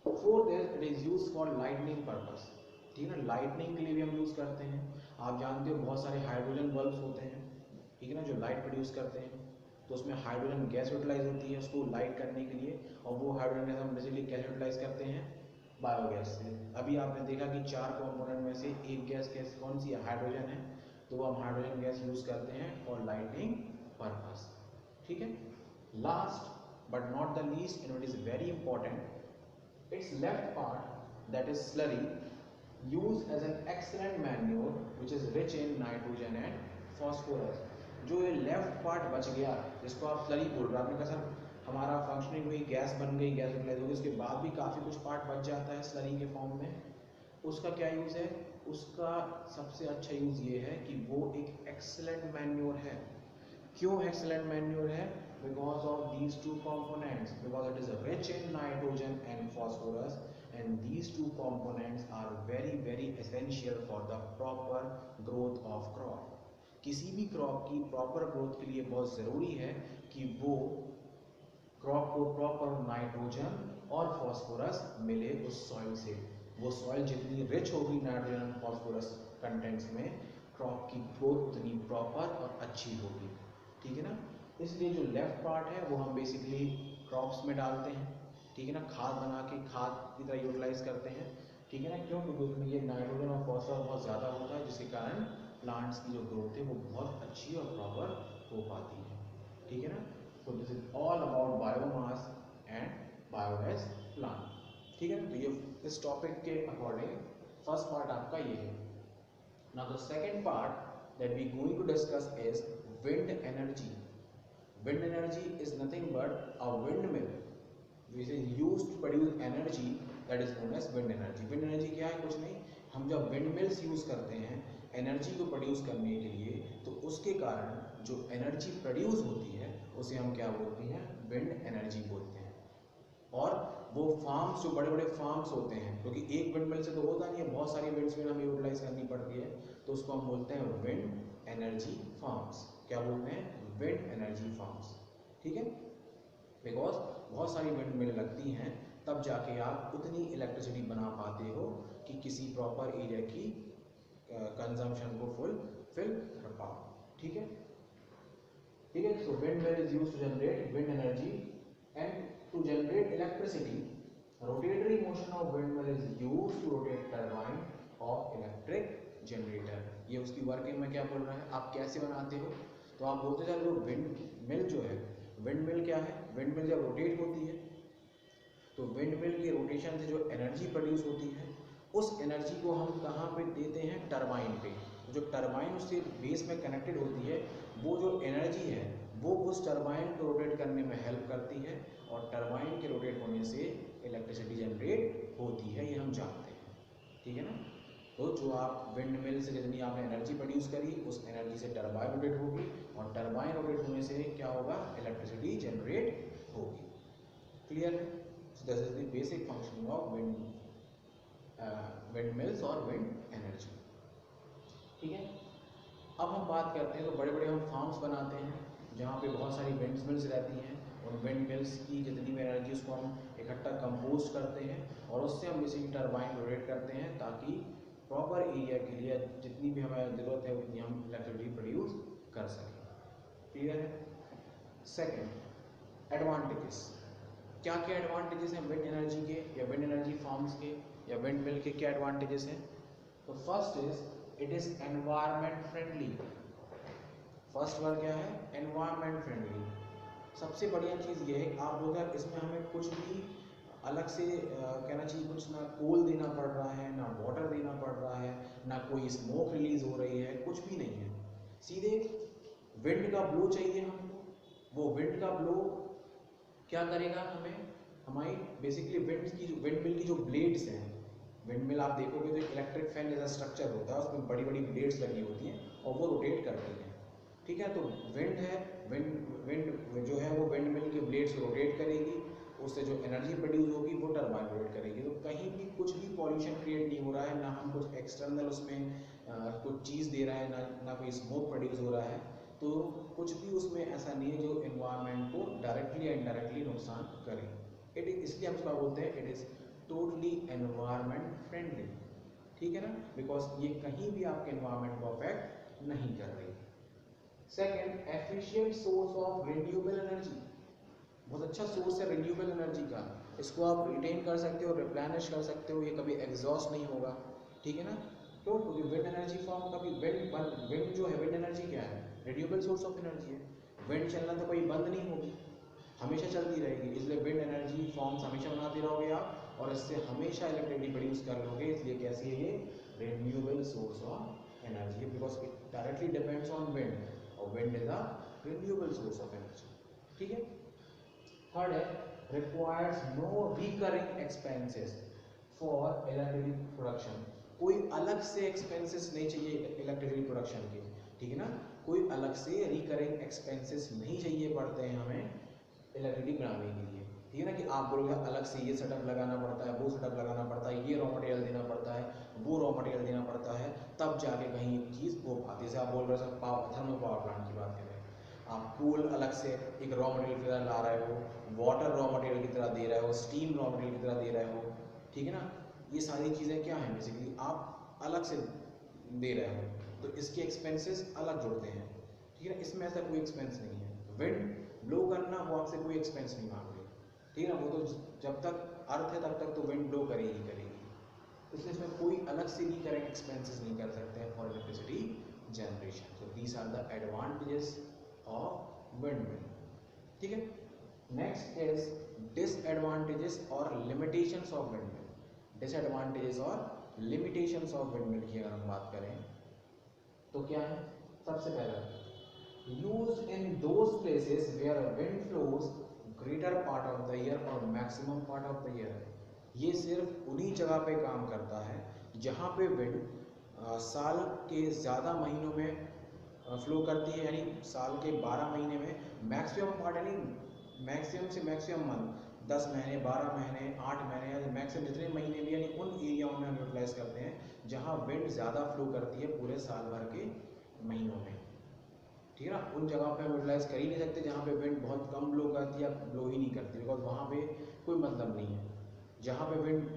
Fourth is it is use for lightning purpose, ठीक है ना, लाइटनिंग के लिए भी हम यूज़ करते हैं। आप जानते हो बहुत सारे हाइड्रोजन बल्ब्स होते हैं, ठीक है ना, जो लाइट प्रोड्यूस करते हैं, तो उसमें हाइड्रोजन गैस यूटिलाइज होती है उसको लाइट करने के लिए, और वो हाइड्रोजन गैस हम बेसिकली कैसे यूटिलाइज करते हैं, बायोगैस से। अभी आपने देखा कि 4 कंपोनेंट में से एक गैस कौन सी है, हाइड्रोजन है, तो हम हाइड्रोजन गैस यूज़ करते हैं फॉर लाइटनिंग पर्पस, ठीक है। Last but not the least and it is very important, its left part, that is slurry, used as an excellent manure which is rich in nitrogen and phosphorus। जो ये left part बच गया जिसको आप slurry बोल रहे हो, आपने कहा सर हमारा फंक्शनिंग हुई, गैस बन गई, गैस यूटिलाइज हो गई, उसके बाद भी काफ़ी कुछ पार्ट बच जाता है स्लरी के फॉर्म में, उसका क्या यूज़ है, उसका सबसे अच्छा यूज़ ये है कि वो एक एक्सेलेंट मैन्योर है। क्यों एक्सेलेंट मैन्योर है, because of these two components, because it is rich in nitrogen and phosphorus, and these two components are very essential for the proper growth of crop। किसी भी क्रॉप की proper growth के लिए बहुत ज़रूरी है कि वो क्रॉप को प्रॉपर नाइट्रोजन और फॉस्फोरस मिले उस सॉइल से। वो सॉइल जितनी रिच होगी नाइट्रोजन और फॉस्फोरस कंटेंट्स में, क्रॉप की ग्रोथ उतनी प्रॉपर और अच्छी होगी, ठीक है ना। इसलिए जो लेफ्ट पार्ट है वो हम बेसिकली क्रॉप्स में डालते हैं, ठीक है ना, खाद बना के खाद की तरह यूटिलाइज करते हैं, ठीक है ना। क्यों, क्योंकि उसमें ये नाइट्रोजन और फॉस्फोरस बहुत ज़्यादा होता है, जिसके कारण प्लांट्स की जो ग्रोथ है वो बहुत अच्छी और प्रॉपर हो पाती है, ठीक है ना। So this is all about biomass and biogas plant, ठीक है ना। तो ये इस टॉपिक के अकॉर्डिंग फर्स्ट पार्ट आपका ये है। Now the second part that we going to discuss is wind energy. Wind energy is nothing but a windmill which is used to produce energy, that is known as wind energy। Wind energy क्या है, कुछ नहीं, हम जब windmills use करते हैं energy को produce करने के लिए, तो उसके कारण जो एनर्जी प्रोड्यूस होती है उसे हम क्या बोलते हैं, विंड एनर्जी बोलते हैं। और वो फार्म्स, जो बड़े बड़े फार्म्स होते हैं, क्योंकि एक विंड मिल से तो होता नहीं है, बहुत सारी विंड्स मिल हमें यूटिलाइज करनी पड़ती है, तो उसको हम बोलते हैं विंड एनर्जी फार्म्स। क्या बोलते हैं? Wind energy farms. ठीक है, बिकॉज बहुत सारी विंड मिल लगती हैं, तब जाके आप उतनी इलेक्ट्रिसिटी बना पाते हो कि किसी प्रॉपर एरिया की कंजम्पशन को फुलफिल कर पाओ। ठीक है, ठीक है। So wind mill is used to generate wind energy and to generate electricity. Rotary motion of wind mill is used to rotate turbine of electric generator. ये उसकी वर्किंग में क्या बोल रहा है, आप कैसे बनाते हो, तो आप बोलते चलो विंड मिल जो है, विंड मिल क्या है, विंड मिल जब रोटेट होती है तो विंड मिल के रोटेशन से जो एनर्जी प्रोड्यूस होती है, उस एनर्जी को हम कहाँ पे देते हैं? टरबाइन पे। जो टरबाइन उससे बेस में कनेक्टेड होती है, वो जो एनर्जी है वो उस टरबाइन को रोटेट करने में हेल्प करती है, और टरबाइन के रोटेट होने से इलेक्ट्रिसिटी जनरेट होती है, ये हम जानते हैं। ठीक है ना। तो जो आप विंड मिल से जितनी आपने एनर्जी प्रोड्यूस करी, उस एनर्जी से टरबाइन रोटेट होगी, और टरबाइन रोटेट होने से क्या होगा? इलेक्ट्रिसिटी जनरेट होगी। क्लियर है? So this is the basic function of wind mills और विंड एनर्जी। ठीक है, अब हम बात करते हैं, तो बड़े बड़े हम फार्म्स बनाते हैं जहाँ पे बहुत सारी विंड मिल्स रहती हैं, और विंड मिल्स की जितनी भी एनर्जी उसको हम इकट्ठा कंपोज करते हैं, और उससे हम बेसिकली टरबाइन रोटेट करते हैं, ताकि प्रॉपर एरिया के लिए जितनी भी हमें ज़रूरत है उतनी हम इलेक्ट्रिसिटी प्रोड्यूस कर सकें। क्लियर है? Second, advantages. क्या क्या एडवांटेजेस हैं विंड एनर्जी के, या विंड एनर्जी फार्म्स के, या विंड मिल के? क्या एडवांटेजेस हैं? तो first is it is environment friendly. First word क्या है? Environment friendly. सबसे बढ़िया चीज़ ये है, आप लोग अगर इसमें हमें कुछ भी अलग से कहना चाहिए, कुछ ना कोल देना पड़ रहा है, ना वाटर देना पड़ रहा है, ना कोई स्मोक रिलीज हो रही है, कुछ भी नहीं है। सीधे विंड का ब्लो चाहिए हमको, वो विंड का ब्लो क्या करेगा हमें? हमारी बेसिकली विंड मिल की जो ब्लेड्स हैं, विंड मिल आप देखोगे तो इलेक्ट्रिक फैन जैसा स्ट्रक्चर होता है, उसमें बड़ी बड़ी ब्लेड्स लगी होती हैं और वो रोटेट करती हैं। ठीक है, तो विंड है, विंड जो है वो विंड मिल के ब्लेड्स रोटेट करेगी, उससे जो एनर्जी प्रोड्यूस होगी वो टरबाइन रोटेट करेगी। तो कहीं भी कुछ भी पॉल्यूशन क्रिएट नहीं हो रहा है, ना हम कुछ एक्सटर्नल उसमें कुछ चीज़ दे रहा है, ना कोई स्मोक प्रोड्यूस हो रहा है, तो कुछ भी उसमें ऐसा नहीं है जो एनवायरनमेंट को डायरेक्टली या इनडायरेक्टली नुकसान करे। इट इज, इसलिए हम इसको बोलते हैं it is totally environment friendly. ठीक है ना, बिकॉज ये कहीं भी आपके एनवायरनमेंट को अफेक्ट नहीं कर रही। Second, efficient source of renewable energy. बहुत अच्छा सोर्स है रिन्यूएबल एनर्जी का, इसको आप रिटेन कर सकते हो, रिप्लेनिश कर सकते हो, ये कभी एग्जॉस्ट नहीं होगा। ठीक है ना, क्यों? क्योंकि विंड एनर्जी फॉर्म कभी विंड जो है, विंड एनर्जी क्या है? रिन्यूएबल सोर्स ऑफ एनर्जी है। विंड चलना तो कभी बंद नहीं होगी, हमेशा चलती रहेगी, इसलिए विंड एनर्जी फॉर्म्स हमेशा बनाते रहोगे आप, और इससे हमेशा इलेक्ट्रिसिटी प्रोड्यूस कर लोगे। इसलिए कैसी है ये? Renewable source of energy, because it directly depends on wind, और wind is a renewable source of energy. ठीक है। थर्ड है, requires no recurring expenses for electricity production. कोई अलग से एक्सपेंसेस नहीं चाहिए इलेक्ट्रिसिटी प्रोडक्शन के। ठीक है ना, कोई अलग से रिकरिंग एक्सपेंसेस नहीं चाहिए पड़ते हैं हमें इलेक्ट्रिसिटी बनाने के लिए। ठीक है ना, कि आप बोलोगे अलग से ये सेटअप लगाना पड़ता है, वो सेटअप लगाना पड़ता है, ये रॉ मटेरियल देना पड़ता है, वो रॉ मटेरियल देना पड़ता है, तब जाके कहीं चीज़ हो पाती है। जैसे आप बोल रहे हो थर्मल पावर प्लांट की बात करें, आप कूल अलग से एक रॉ मटेरियल की तरह ला रहे हो, वाटर रॉ मटेरियल की तरह दे रहे हो, स्टीम रॉ मटेरियल की तरह दे रहे हो। ठीक है ना, ये सारी चीज़ें क्या हैं? बेसिकली आप अलग से दे रहे हो, तो इसके एक्सपेंसेस अलग जुड़ते हैं। ठीक है ना, इसमें ऐसा कोई एक्सपेंस नहीं है। विंड ब्लो करना, वो आपसे कोई एक्सपेंस नहीं मांग रही। ठीक है ना, वो तो जब तक अर्थ है तब तक तो विंड ब्लो करेगी करेगी, इसलिए इसमें कोई अलग से भी करेंट एक्सपेंसेस नहीं कर सकते हैं for electricity generation. So these are the advantages of wind mill. ठीक है, नेक्स्ट इज डिसएडवांटेजेस और limitations of wind mill. Disadvantages और लिमिटेशंस ऑफ विंड मिल की अगर हम बात करें तो क्या है? सबसे पहला, used in those places where wind flows greater part of the year और maximum part of the year. ये सिर्फ उन्हीं जगह पे काम करता है जहाँ पे विंड साल के ज़्यादा महीनों में फ्लो करती है, यानी साल के 12 महीने में मैक्सिमम पार्ट, यानी मैक्सिमम से मैक्सिमम मंथ 10 महीने, 12 महीने, 8 महीने, मैक्सिमम जितने महीने भी, यानी उन एरियाओं में हम यूटिलाइज करते हैं जहाँ विंड ज़्यादा फ्लो करती है पूरे साल भर के महीनों में, ठीक है ना। उन जगहों पे हम यूटिलाइज कर ही नहीं सकते जहाँ पे विंड बहुत कम ब्लो करती है या ब्लो ही नहीं करती, बिकॉज वहाँ पे कोई मतलब नहीं है। जहाँ पे विंड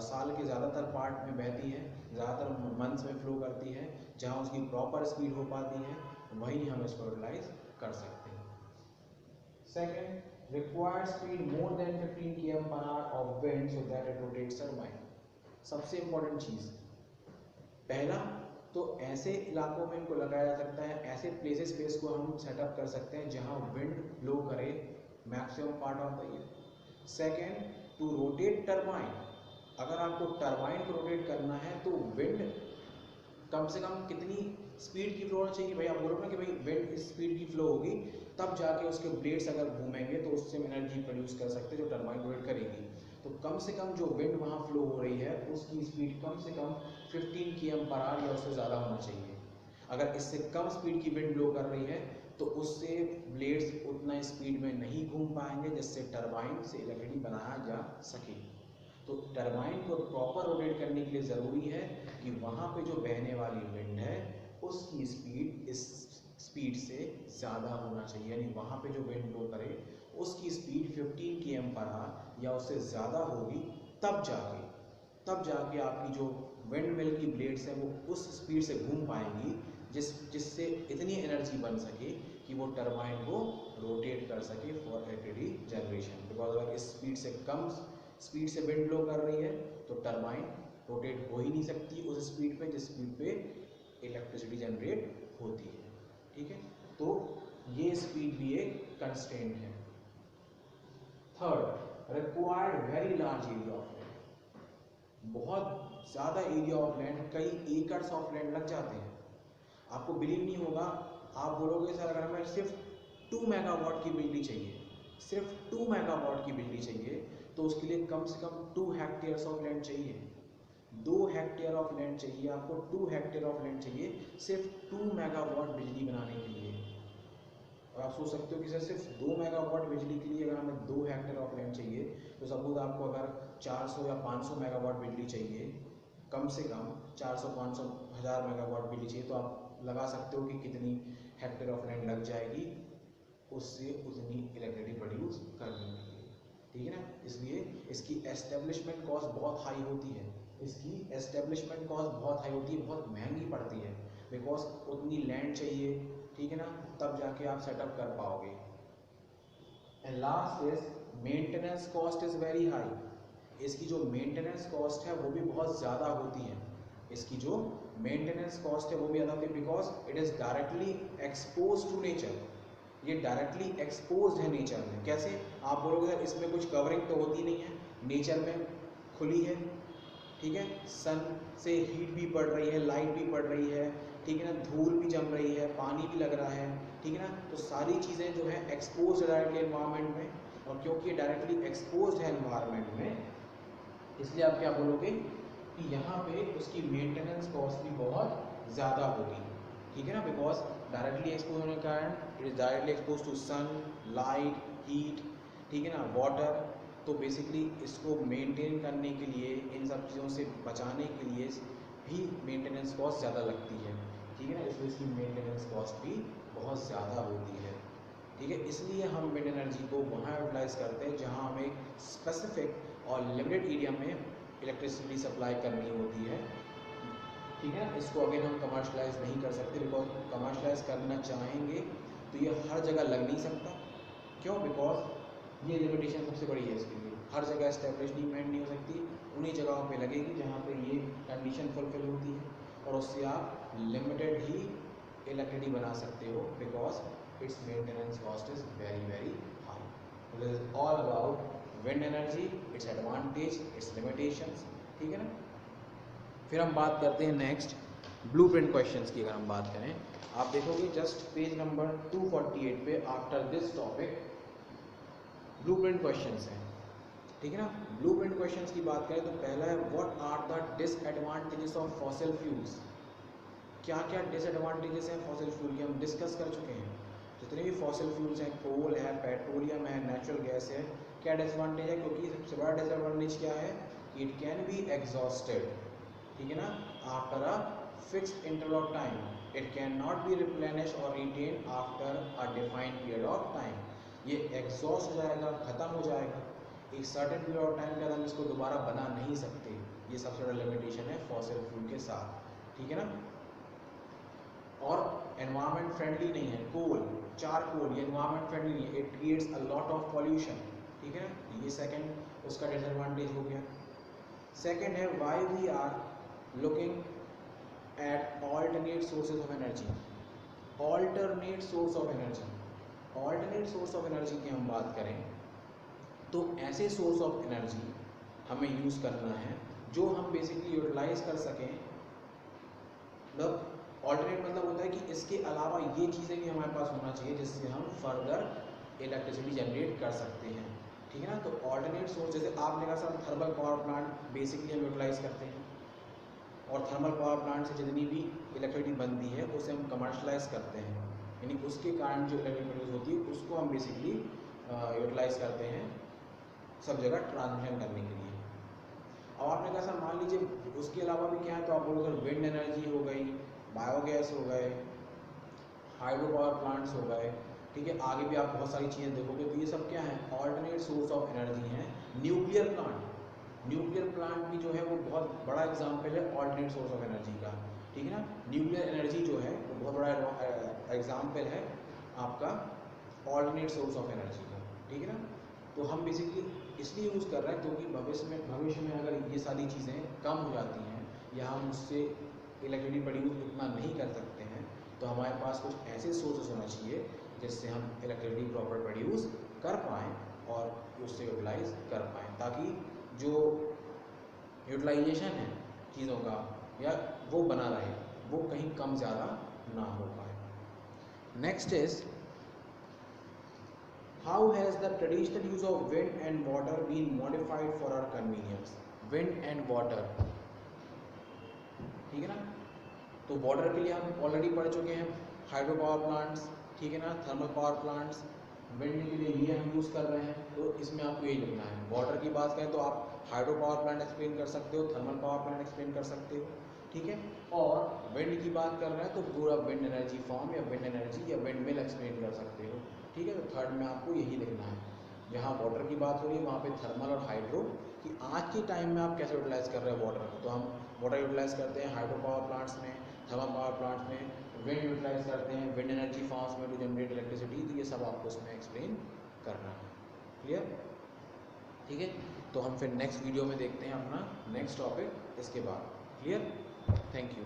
साल के ज़्यादातर पार्ट में बहती है, ज़्यादातर मंथ्स में फ्लो करती है, जहाँ उसकी प्रॉपर स्पीड हो पाती है, वहीं हम इसको यूटिलाइज कर सकते हैं। Second, required speed more than 15 km/h of wind so that it rotates turbine। सबसे इंपॉर्टेंट चीज, पहला तो ऐसे इलाकों में इनको लगाया जा सकता है, ऐसे प्लेसेस पे इसको हम सेटअप कर सकते हैं जहां विंड ब्लो करे maximum part of the year. Second, to rotate turbine, अगर आपको टरबाइन को रोटेट करना है तो विंड कम से कम कितनी स्पीड की फ्लो होना चाहिए, भाई आप बोलो ना कि भाई विंड इस स्पीड की फ्लो होगी तब जाके उसके ब्लेड्स अगर घूमेंगे तो उससे एनर्जी प्रोड्यूस कर सकते हैं जो टरबाइन रोटेट करेगी। तो कम से कम जो विंड वहाँ फ्लो हो रही है उसकी स्पीड कम से कम 15 km/h या उससे ज़्यादा होना चाहिए। अगर इससे कम स्पीड की विंड ब्लो कर रही है तो उससे ब्लेड्स उतना स्पीड में नहीं घूम पाएंगे जिससे टरबाइन से इलेक्ट्रिसिटी बनाया जा सके। तो टरबाइन को प्रॉपर रोटेट करने के लिए ज़रूरी है कि वहाँ पे जो बहने वाली विंड है उसकी स्पीड इस स्पीड से ज़्यादा होना चाहिए, यानी वहाँ पे जो विंड ब्लो करे उसकी स्पीड 15 km/h या उससे ज़्यादा होगी, तब जाके आपकी जो विंड मिल की ब्लेड्स हैं वो उस स्पीड से घूम पाएंगी जिससे इतनी एनर्जी बन सके कि वो टरबाइन को रोटेट कर सके फॉर इलेक्ट्रिसिटी जनरेशन। बिकॉज अगर इस स्पीड से कम स्पीड से विंड ब्लो कर रही है तो टरबाइन रोटेट हो ही नहीं सकती उस स्पीड पे जिस स्पीड पे इलेक्ट्रिसिटी जनरेट होती है, ठीक है। तो ये स्पीड भी एक कंस्ट्रेंट है। Third, required very large area of land, बहुत ज़्यादा एरिया ऑफ लैंड, कई एकर्स ऑफ लैंड लग जाते हैं। आपको बिलीव नहीं होगा, आप बोलोगे सर अगर हमें सिर्फ 2 मेगावाट की बिजली चाहिए, सिर्फ 2 मेगावाट की बिजली चाहिए तो उसके लिए कम से कम 2 हेक्टेयर्स ऑफ लैंड चाहिए, 2 हेक्टेयर ऑफ लैंड चाहिए आपको, 2 हेक्टेयर ऑफ लैंड चाहिए सिर्फ 2 मेगावाट बिजली बनाने के लिए। और आप सोच सकते हो कि सर सिर्फ 2 मेगावाट बिजली के लिए अगर हमें 2 हेक्टेयर ऑफ लैंड चाहिए तो सपोज आपको अगर 400 या 500 मेगावाट बिजली चाहिए, कम से कम 400-500 हज़ार मेगावाट बिजली चाहिए, तो आप लगा सकते हो कि कितनी हेक्टेयर ऑफ लैंड लग जाएगी उससे उतनी इलेक्ट्रिसिटी प्रोड्यूस करने के लिए, ठीक है ना। इसलिए इसकी एस्टेब्लिशमेंट कॉस्ट बहुत हाई होती है, बहुत महंगी पड़ती है, बिकॉज उतनी लैंड चाहिए, ठीक है ना, तब जाके आप सेटअप कर पाओगे। And last is maintenance cost is very high, इसकी जो मेंटेनेंस कॉस्ट है वो भी बहुत ज़्यादा होती है, इसकी जो मेंटेनेंस कॉस्ट है वो भी ज़्यादा होती है, because it is directly expose to nature, ये डायरेक्टली एक्सपोज है नेचर में। कैसे, आप बोलोगे सर इसमें कुछ कवरिंग तो होती नहीं है, नेचर में खुली है, ठीक है, सन से हीट भी पड़ रही है, लाइट भी पड़ रही है, ठीक है ना, धूल भी जम रही है, पानी भी लग रहा है, ठीक है ना, तो सारी चीज़ें जो है एक्सपोज है डायरेक्टली एनवायरनमेंट में, और क्योंकि डायरेक्टली एक्सपोज है एनवायरनमेंट में इसलिए आप क्या बोलोगे कि यहाँ पे उसकी मेंटेनेंस कॉस्ट भी बहुत ज़्यादा होगी, ठीक है ना, बिकॉज डायरेक्टली एक्सपोज होने के कारण it is directly expose to sun, light, heat, ठीक है ना, वाटर। तो बेसिकली इसको मेंटेन करने के लिए, इन सब चीज़ों से बचाने के लिए भी मेंटेनेंस कॉस्ट ज़्यादा लगती है, ठीक है ना, इसलिए इसकी मेंटेनेंस कॉस्ट भी बहुत ज़्यादा होती है, ठीक है। इसलिए हम विंड एनर्जी को वहाँ यूटिलाइज करते हैं जहाँ हमें स्पेसिफिक और लिमिटेड एरिया में इलेक्ट्रिसिटी सप्लाई करनी होती है, ठीक है ना। इसको अगेन हम कमर्शलाइज नहीं कर सकते, बिकॉज कमर्शलाइज करना चाहेंगे तो ये हर जगह लग नहीं सकता। क्यों, बिकॉज ये लिमिटेशन सबसे बड़ी है इसके लिए, हर जगह एस्टेब्लिशमेंट नहीं हो सकती, उन्हीं जगहों पे लगेगी जहाँ पे ये कंडीशन फुलफिल होती है, और उससे आप लिमिटेड ही इलेक्ट्रिसिटी बना सकते हो, because it's maintenance cost is very very high. This is all about wind energy, it's advantage, it's limitations, ठीक है ना। फिर हम बात करते हैं नेक्स्ट ब्लूप्रिंट क्वेश्चंस की। अगर हम बात करें, आप देखोगे जस्ट पेज नंबर 248 पे after this topic blueprint questions हैं, ठीक है ना। ब्लूप्रिंट क्वेश्चंस की बात करें तो पहला है what are the disadvantages of fossil fuels. क्या क्या डिसएडवांटेजेस हैं फॉसिल फ्यूल के, हम डिस्कस कर चुके हैं। जितने भी फॉसिल फ्यूल्स हैं, कोल है, पेट्रोलियम है, नेचुरल गैस है, क्या डिसएडवांटेज है, क्योंकि सबसे बड़ा डिसएडवांटेज क्या है, इट कैन बी एग्जॉस्टेड, ठीक है ना, after a fixed interval of time, it can not be replenish और retain after a defined period of time. ये एग्जॉस्ट हो जाएगा, खत्म हो जाएगा, एक सर्टेन पीरियड ऑफ टाइम के बाद हम इसको दोबारा बना नहीं सकते। ये सबसे बड़ा लिमिटेशन है फॉसिल फ्यूल के साथ, ठीक है ना। और एनवायरमेंट फ्रेंडली नहीं है, कोल, चारकोल, ये एनवायरमेंट फ्रेंडली नहीं है, it creates a lot of pollution, ठीक है ना। ये सेकंड उसका डिसएडवांटेज हो गया। सेकंड है why we are looking at alternate sources of energy. Alternate source of energy, alternate source of energy की हम बात करें तो ऐसे सोर्स ऑफ एनर्जी हमें यूज़ करना है जो हम बेसिकली यूटिलाइज कर सकें। मतलब ऑल्टरनेट मतलब होता है कि इसके अलावा ये चीज़ें भी हमारे पास होना चाहिए जिससे हम फर्दर इलेक्ट्रिसिटी जनरेट कर सकते हैं, ठीक है ना। तो ऑल्टरनेट सोर्स, जैसे आपने कहा sir thermal power plant basically हम यूटिलाइज करते हैं, और थर्मल पावर प्लांट से जितनी भी इलेक्ट्रिसिटी बनती है उसे हम कमर्शलाइज करते हैं, यानी उसके कारण जो इलेक्ट्रिसिटी प्रोड्यूस होती है उसको हम बेसिकली यूटिलाइज करते हैं सब जगह ट्रांसमिशन करने के लिए। अब आपने कहा सर मान लीजिए उसके अलावा भी क्या है, तो आप बोलो सर विंड एनर्जी हो गई, बायोगैस हो गए, हाइड्रो पावर प्लांट्स हो गए, ठीक है, आगे भी आप बहुत सारी चीज़ें देखोगे तो ये सब क्या है, ऑल्टरनेट सोर्स ऑफ एनर्जी हैं। न्यूक्लियर प्लांट, न्यूक्लियर प्लांट भी जो है वो बहुत बड़ा एग्जाम्पल है ऑल्टरनेट सोर्स ऑफ एनर्जी का, ठीक है ना। न्यूक्लियर एनर्जी जो है वो बहुत बड़ा एग्जाम्पल है आपका ऑल्टरनेट सोर्स ऑफ एनर्जी का, ठीक है ना। तो हम बेसिकली इसलिए यूज़ कर रहे हैं क्योंकि भविष्य में अगर ये सारी चीज़ें कम हो जाती हैं या हम उससे इलेक्ट्रिसिटी प्रोड्यूस उतना नहीं कर सकते हैं, तो हमारे पास कुछ ऐसे सोर्सेस होना चाहिए जिससे हम इलेक्ट्रिसिटी प्रॉपर प्रोड्यूस कर पाएँ और उससे यूटिलाइज कर पाएँ, ताकि जो यूटिलाइजेशन है चीज़ों का या वो बना रहे, वो कहीं कम ज़्यादा ना हो पाए। Next is how has the traditional use of wind and water been modified for our convenience? Wind and water, ठीक है ना। तो वाटर के लिए हम ऑलरेडी पढ़ चुके हैं, हाइड्रो पावर प्लांट्स, ठीक है ना, थर्मल पावर प्लांट्स। विंड के लिए ये हम यूज़ कर रहे हैं, तो इसमें आपको यही लिखना है। वाटर की बात करें तो आप हाइड्रो पावर प्लांट एक्सप्लेन कर सकते हो, थर्मल पावर प्लांट एक्सप्लेन कर सकते हो, ठीक है। और विंड की बात कर रहे हैं तो पूरा विंड एनर्जी फॉर्म या विंड एनर्जी या विंड मिल एक्सप्लेन कर सकते हो, ठीक है। तो थर्ड में आपको यही लिखना है, जहाँ वाटर की बात हो रही है वहाँ पे थर्मल और हाइड्रो, कि आज के टाइम में आप कैसे यूटिलाइज कर रहे हो वाटर को। तो हम वाटर यूटिलाइज करते हैं हाइड्रो पावर प्लांट्स में, थर्मल पावर प्लांट्स में, विंड यूटिलाइज करते हैं विंड एनर्जी फॉर्म्स में टू जनरेट इलेक्ट्रिसिटी। तो ये सब आपको उसमें एक्सप्लेन करना है, क्लियर, ठीक है। तो हम फिर नेक्स्ट वीडियो में देखते हैं अपना नेक्स्ट टॉपिक इसके बाद, क्लियर, थैंक यू।